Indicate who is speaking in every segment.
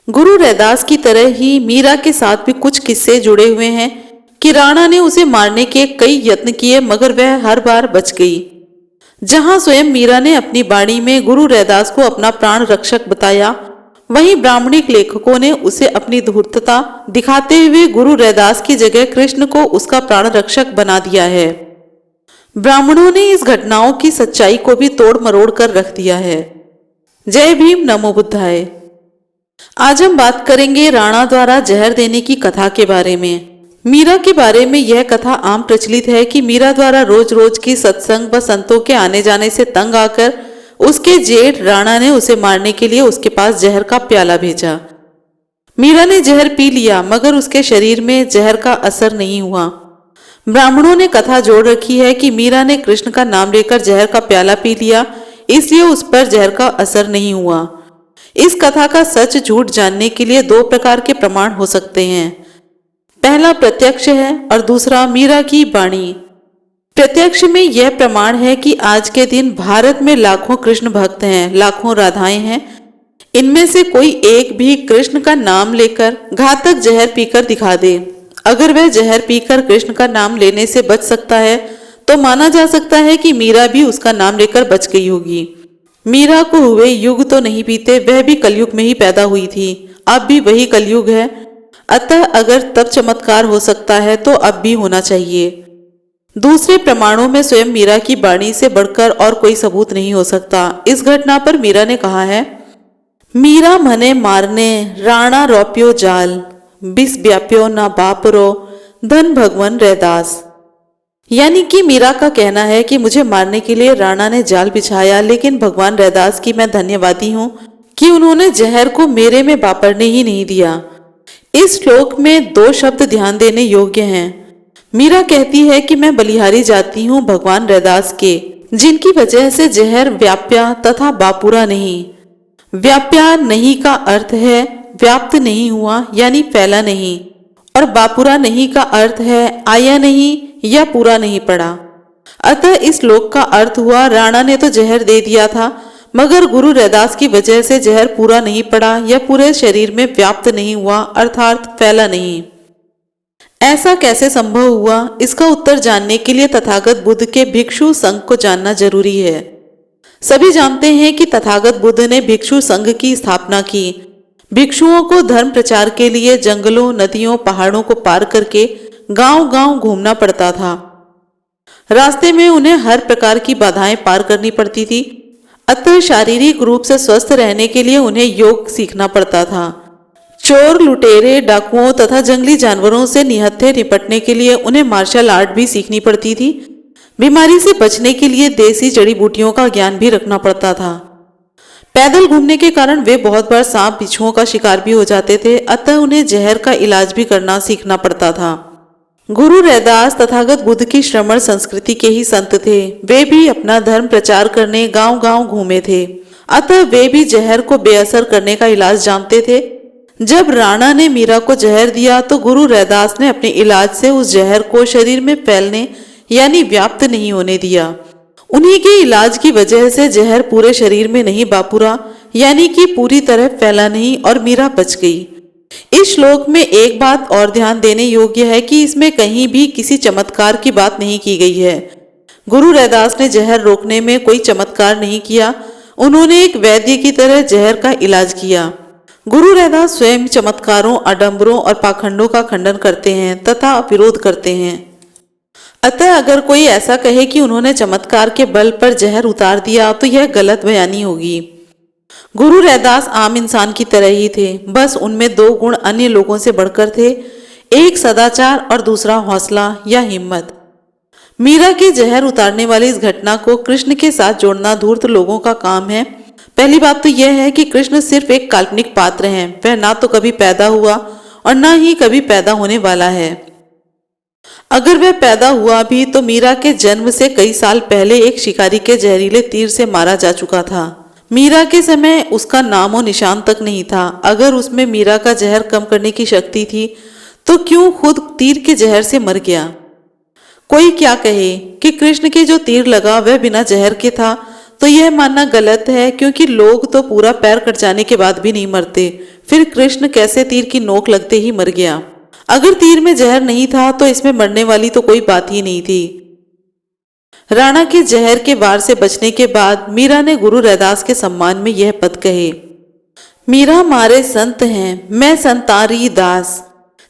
Speaker 1: गुरु रैदास की तरह ही मीरा के साथ भी कुछ किस्से जुड़े हुए हैं कि राणा ने उसे मारने के कई यत्न किए मगर वह हर बार बच गई। जहां स्वयं मीरा ने अपनी वाणी में गुरु रैदास को अपना प्राण रक्षक बताया, वहीं ब्राह्मणिक लेखकों ने उसे अपनी धूर्तता दिखाते हुए गुरु रैदास की जगह कृष्ण को उसका प्राण रक्षक बना दिया है। ब्राह्मणों ने इस घटनाओं की सच्चाई को भी तोड़ मरोड़ कर रख दिया है। जय भीम, नमो बुद्धाय। आज हम बात करेंगे राणा द्वारा जहर देने की कथा के बारे में। मीरा के बारे में यह कथा आम प्रचलित है कि मीरा द्वारा रोज रोज की सत्संग व संतों के आने जाने से तंग आकर उसके जेठ राणा ने उसे मारने के लिए उसके पास जहर का प्याला भेजा। मीरा ने जहर पी लिया मगर उसके शरीर में जहर का असर नहीं हुआ। ब्राह्मणों ने कथा जोड़ रखी है कि मीरा ने कृष्ण का नाम लेकर जहर का प्याला पी लिया, इसलिए उस पर जहर का असर नहीं हुआ। इस कथा का सच झूठ जानने के लिए दो प्रकार के प्रमाण हो सकते हैं। पहला प्रत्यक्ष है और दूसरा मीरा की वाणी। प्रत्यक्ष में यह प्रमाण है कि आज के दिन भारत में लाखों कृष्ण भक्त हैं, लाखों राधाएं हैं। इनमें से कोई एक भी कृष्ण का नाम लेकर घातक जहर पीकर दिखा दे। अगर वह जहर पीकर कृष्ण का नाम लेने से बच सकता है तो माना जा सकता है कि मीरा भी उसका नाम लेकर बच गई होगी। मीरा को हुए युग तो नहीं बीते, वह भी कलयुग में ही पैदा हुई थी। अब भी वही कलयुग है, अतः अगर तब चमत्कार हो सकता है तो अब भी होना चाहिए। दूसरे प्रमाणों में स्वयं मीरा की वाणी से बढ़कर और कोई सबूत नहीं हो सकता। इस घटना पर मीरा ने कहा है, मीरा मने मारने राणा रौप्यो जाल, बिस व्याप्यो ना बापरो धन भगवान रैदास। यानी कि मीरा का कहना है कि मुझे मारने के लिए राणा ने जाल बिछाया, लेकिन भगवान रैदास की मैं धन्यवादी हूँ कि उन्होंने जहर को मेरे में वापरने ही नहीं दिया। इस श्लोक में दो शब्द ध्यान देने योग्य हैं। मीरा कहती है कि मैं बलिहारी जाती हूँ भगवान रैदास के, जिनकी वजह से जहर व्याप्या तथा बापुरा नहीं। व्याप्या नहीं का अर्थ है व्याप्त नहीं हुआ यानी फैला नहीं, और बापुरा नहीं का अर्थ है आया नहीं या पूरा नहीं पड़ा। अतः इस श्लोक का अर्थ हुआ राणा ने तो जहर दे दिया था मगर गुरु रैदास की वजह से जहर पूरा नहीं पड़ा या पूरे शरीर में व्याप्त नहीं हुआ, अर्थात फैला नहीं। ऐसा कैसे संभव हुआ, इसका उत्तर जानने के लिए तथागत बुद्ध के भिक्षु संघ को जानना जरूरी है। सभी जानते हैं कि तथागत बुद्ध ने भिक्षु संघ की स्थापना की। भिक्षुओं को धर्म प्रचार के लिए जंगलों, नदियों, पहाड़ों को पार करके गांव-गांव घूमना पड़ता था। रास्ते में उन्हें हर प्रकार की बाधाएं पार करनी पड़ती थी। अतः शारीरिक रूप से स्वस्थ रहने के लिए उन्हें योग सीखना पड़ता था। चोर, लुटेरे, डाकुओं तथा जंगली जानवरों से निहत्थे निपटने के लिए उन्हें मार्शल आर्ट भी सीखनी पड़ती थी। बीमारी से बचने के लिए देसी जड़ी बूटियों का ज्ञान भी रखना पड़ता था। पैदल घूमने के कारण वे बहुत बार सांप बिच्छुओं का शिकार भी हो जाते थे, अतः उन्हें जहर का इलाज भी करना सीखना पड़ता था। गुरु रैदास तथागत बुद्ध की श्रमण संस्कृति के ही संत थे। वे भी अपना धर्म प्रचार करने गांव-गांव घूमे थे, अतः वे भी जहर को बेअसर करने का इलाज जानते थे। जब राणा ने मीरा को जहर दिया तो गुरु रैदास ने अपने इलाज से उस जहर को शरीर में फैलने यानी व्याप्त नहीं होने दिया। उन्हीं के इलाज की वजह से जहर पूरे शरीर में नहीं बापुरा, यानी कि पूरी तरह फैला नहीं और मीरा बच गई। इस श्लोक में एक बात और ध्यान देने योग्य है कि इसमें कहीं भी किसी चमत्कार की बात नहीं की गई है। गुरु रैदास ने जहर रोकने में कोई चमत्कार नहीं किया, उन्होंने एक वैद्य की तरह जहर का इलाज किया। गुरु रैदास स्वयं चमत्कारों, आडंबरों और पाखंडों का खंडन करते हैं तथा विरोध करते हैं। अतः अगर कोई ऐसा कहे कि उन्होंने चमत्कार के बल पर जहर उतार दिया तो यह गलत बयानी होगी। गुरु रैदास आम इंसान की तरह ही थे, बस उनमें दो गुण अन्य लोगों से बढ़कर थे, एक सदाचार और दूसरा हौसला या हिम्मत। मीरा के जहर उतारने वाली इस घटना को कृष्ण के साथ जोड़ना धूर्त लोगों का काम है। पहली बात तो यह है कि कृष्ण सिर्फ एक काल्पनिक पात्र हैं, वह ना तो कभी पैदा हुआ और ना ही कभी पैदा होने वाला है। अगर वह पैदा हुआ भी तो मीरा के जन्म से कई साल पहले एक शिकारी के जहरीले तीर से मारा जा चुका था। मीरा के समय उसका नामो निशान तक नहीं था। अगर उसमें मीरा का जहर कम करने की शक्ति थी तो क्यों खुद तीर के जहर से मर गया। कोई क्या कहे कि कृष्ण के जो तीर लगा वह बिना जहर के था, तो यह मानना गलत है, क्योंकि लोग तो पूरा पैर कट जाने के बाद भी नहीं मरते। फिर कृष्ण कैसे तीर की नोक लगते ही मर गया? अगर तीर में जहर नहीं था तो इसमें मरने वाली तो कोई बात ही नहीं थी। राणा के जहर के वार से बचने के बाद मीरा ने गुरु रैदास के सम्मान में यह पद कहे। मीरा मारे संत हैं, मैं संतारी दास,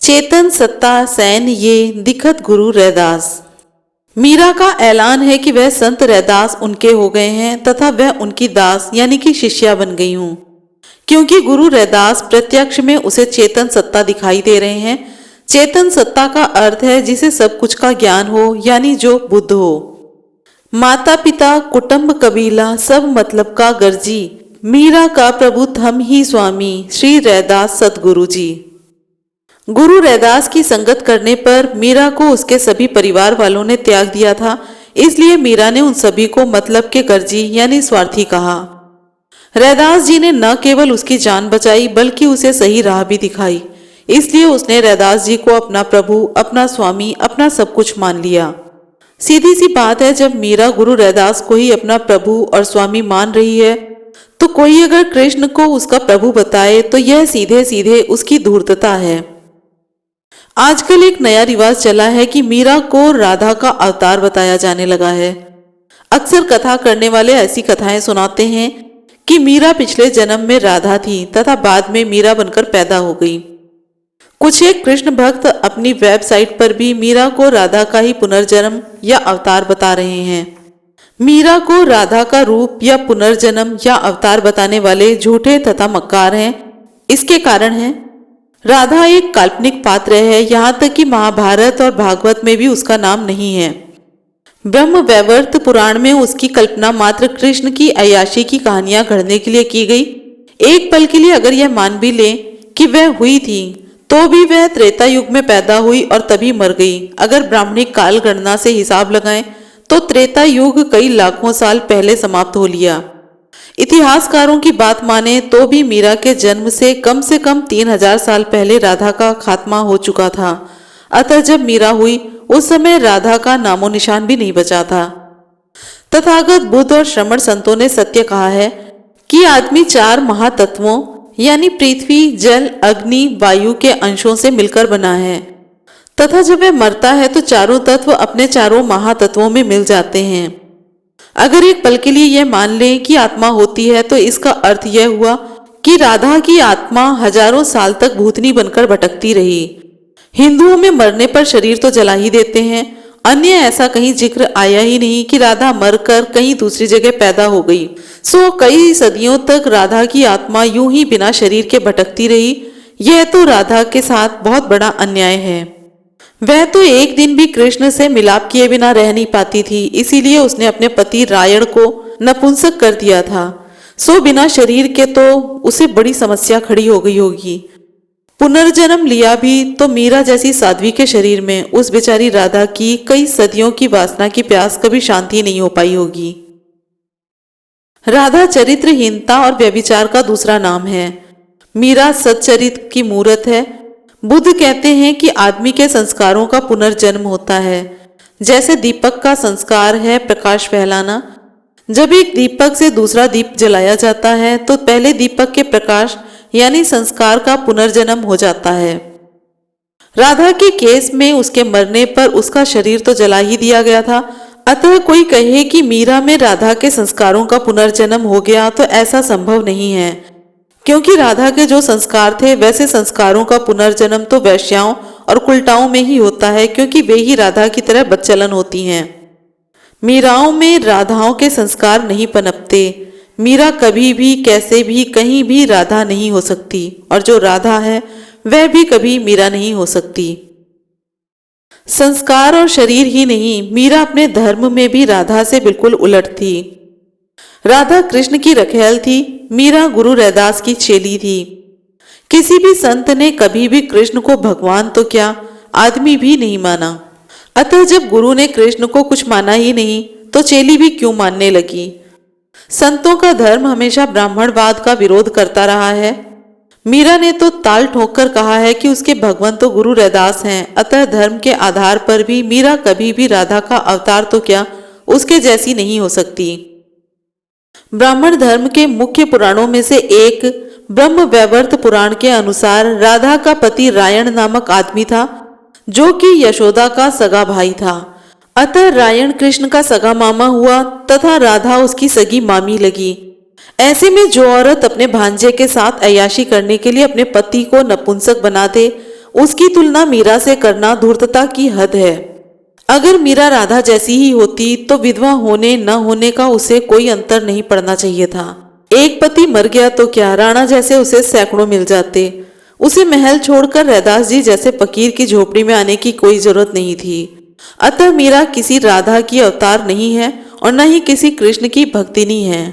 Speaker 1: चेतन सत्ता सैन ये दिखत गुरु रैदास। मीरा का ऐलान है कि वह संत रैदास उनके हो गए हैं तथा वह उनकी दास यानी कि शिष्या बन गई हूं, क्योंकि गुरु रैदास प्रत्यक्ष में उसे चेतन सत्ता दिखाई दे रहे हैं। चेतन सत्ता का अर्थ है जिसे सब कुछ का ज्ञान हो, यानी जो बुद्ध हो। माता पिता कुटुंब कबीला सब मतलब का गर्जी, मीरा का प्रभु थम ही स्वामी श्री रैदास सतगुरु जी। गुरु रैदास की संगत करने पर मीरा को उसके सभी परिवार वालों ने त्याग दिया था, इसलिए मीरा ने उन सभी को मतलब के गर्जी यानी स्वार्थी कहा। रैदास जी ने न केवल उसकी जान बचाई बल्कि उसे सही राह भी दिखाई, इसलिए उसने रैदास जी को अपना प्रभु, अपना स्वामी, अपना सब कुछ मान लिया। सीधी सी बात है, जब मीरा गुरु रैदास को ही अपना प्रभु और स्वामी मान रही है तो कोई अगर कृष्ण को उसका प्रभु बताए तो यह सीधे सीधे उसकी धूर्तता है। आजकल एक नया रिवाज चला है कि मीरा को राधा का अवतार बताया जाने लगा है। अक्सर कथा करने वाले ऐसी कथाएं सुनाते हैं कि मीरा पिछले जन्म में राधा थी तथा बाद में मीरा बनकर पैदा हो गई। कुछ एक कृष्ण भक्त अपनी वेबसाइट पर भी मीरा को राधा का ही पुनर्जन्म या अवतार बता रहे हैं। मीरा को राधा का रूप या पुनर्जन्म या अवतार बताने वाले झूठे तथा मक्कार हैं। इसके कारण है, राधा एक काल्पनिक पात्र है, यहाँ तक कि महाभारत और भागवत में भी उसका नाम नहीं है। ब्रह्म वैवर्त पुराण में उसकी कल्पना मात्र कृष्ण की अय्याशी की कहानियां गढ़ने के लिए की गई। एक पल के लिए अगर यह मान भी लें कि वह हुई थी तो भी वह त्रेता युग में पैदा हुई और तभी मर गई। अगर ब्राह्मणिक काल गणना से हिसाब लगाएं तो त्रेता युग कई लाखों साल पहले समाप्त हो लिया। इतिहासकारों की बात माने तो भी मीरा के जन्म से कम 3000 साल पहले राधा का खात्मा हो चुका था। अतः जब मीरा हुई उस समय राधा का नामो निशान भी नहीं बचा था। तथागत बुद्ध और श्रमण संतों ने सत्य कहा है कि आदमी 4 महातत्वों यानी पृथ्वी, जल, अग्नि, वायु के अंशों से मिलकर बना है तथा जब वह मरता है तो चारों तत्व अपने चारों महातत्वों में मिल जाते हैं। अगर एक पल के लिए यह मान लें कि आत्मा होती है तो इसका अर्थ यह हुआ कि राधा की आत्मा हजारों साल तक भूतनी बनकर भटकती रही। हिंदुओं में मरने पर शरीर तो जला ही देते हैं, अन्य ऐसा कहीं जिक्र आया ही नहीं कि राधा मरकर कहीं दूसरी जगह पैदा हो गई। सो कई सदियों तक राधा की आत्मा यूं ही बिना शरीर के भटकती रही। यह तो राधा के साथ बहुत बड़ा अन्याय है। वह तो एक दिन भी कृष्ण से मिलाप किए बिना रह नहीं पाती थी, इसीलिए उसने अपने पति रायण को नपुंसक कर दिया था। सो बिना शरीर के तो उसे बड़ी समस्या खड़ी हो गई होगी। पुनर्जन्म लिया भी तो मीरा जैसी साध्वी के शरीर में उस बेचारी राधा की कई सदियों की वासना की प्यास कभी शांति नहीं हो पाई होगी। राधा चरित्रहीनता और व्यभिचार का दूसरा नाम है। मीरा सच्चरित्र की मूरत है। बुद्ध कहते हैं कि आदमी के संस्कारों का पुनर्जन्म होता है। जैसे दीपक का संस्कार है प्रकाश फैलाना। जब एक दीपक से दूसरा दीप जलाया जाता है तो पहले दीपक के प्रकाश यानी संस्कार का पुनर्जन्म हो जाता है। राधा के केस में उसके मरने पर उसका शरीर तो जला ही दिया गया था। अतः कोई कहे कि मीरा में राधा के संस्कारों का पुनर्जन्म हो गया तो ऐसा संभव नहीं है, क्योंकि राधा के जो संस्कार थे वैसे संस्कारों का पुनर्जन्म तो वैश्याओं और कुलटाओं में ही होता है, क्योंकि वे ही राधा की तरह बदचलन होती हैं। मीराओं में राधाओं के संस्कार नहीं पनपते। मीरा कभी भी, कैसे भी, कहीं भी राधा नहीं हो सकती, और जो राधा है वह भी कभी मीरा नहीं हो सकती। संस्कार और शरीर ही नहीं, मीरा अपने धर्म में भी राधा से बिल्कुल उलट थी। राधा कृष्ण की रखैल थी, मीरा गुरु रैदास की चेली थी। किसी भी संत ने कभी भी कृष्ण को भगवान तो क्या, आदमी भी नहीं माना। अतः जब गुरु ने कृष्ण को कुछ माना ही नहीं तो चेली भी क्यों मानने लगी। संतों का धर्म हमेशा ब्राह्मणवाद का विरोध करता रहा है। मीरा ने तो ताल ठोक कर कहा है कि उसके भगवान तो गुरु रैदास हैं। अतः धर्म के आधार पर भी मीरा कभी भी राधा का अवतार तो क्या, उसके जैसी नहीं हो सकती। ब्राह्मण धर्म के मुख्य पुराणों में से एक ब्रह्म वैवर्त पुराण के अनुसार राधा का पति रायण नामक आदमी था, जो कि यशोदा का सगा भाई था। अतः रायण कृष्ण का सगा मामा हुआ तथा राधा उसकी सगी मामी लगी। ऐसे में जो औरत अपने भांजे के साथ अय्याशी करने के लिए अपने पति को नपुंसक बना दे, उसकी तुलना मीरा से करना धूर्तता की हद है। अगर मीरा राधा जैसी ही होती तो विधवा होने न होने का उसे कोई अंतर नहीं पड़ना चाहिए था। एक पति मर गया तो क्या, राणा जैसे उसे सैकड़ों मिल जाते। उसे महल छोड़कर रैदास जी जैसे फकीर की झोपड़ी में आने की कोई जरूरत नहीं थी। अतः मीरा किसी राधा की अवतार नहीं है और न ही किसी कृष्ण की भक्तिनी है।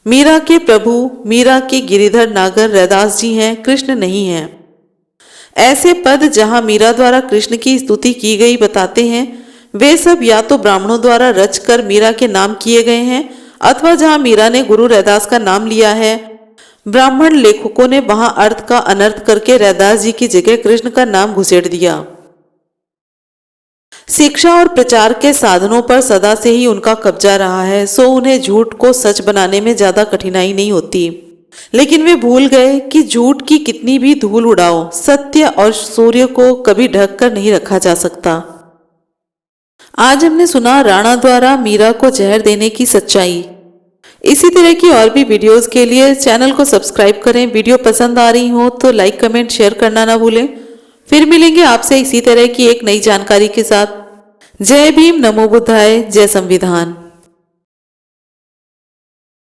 Speaker 1: मीरा के प्रभु, मीरा के गिरिधर नागर रैदास जी हैं, कृष्ण नहीं है। ऐसे पद जहां मीरा द्वारा कृष्ण की स्तुति की गई बताते हैं, वे सब या तो ब्राह्मणों द्वारा रचकर मीरा के नाम किए गए हैं अथवा जहां मीरा ने गुरु रैदास का नाम लिया है, ब्राह्मण लेखकों ने वहां अर्थ का अनर्थ करके रैदास जी की जगह कृष्ण का नाम घुसेड़ दिया। शिक्षा और प्रचार के साधनों पर सदा से ही उनका कब्जा रहा है, सो उन्हें झूठ को सच बनाने में ज्यादा कठिनाई नहीं होती। लेकिन वे भूल गए कि झूठ की कितनी भी धूल उड़ाओ, सत्य और सूर्य को कभी ढक कर नहीं रखा जा सकता। आज हमने सुना राणा द्वारा मीरा को जहर देने की सच्चाई। इसी तरह की और भी वीडियोस के लिए चैनल को सब्सक्राइब करें। वीडियो पसंद आ रही हो तो लाइक, कमेंट, शेयर करना ना भूलें। फिर मिलेंगे आपसे इसी तरह की एक नई जानकारी के साथ। जय भीम, नमो बुद्धाय, जय संविधान।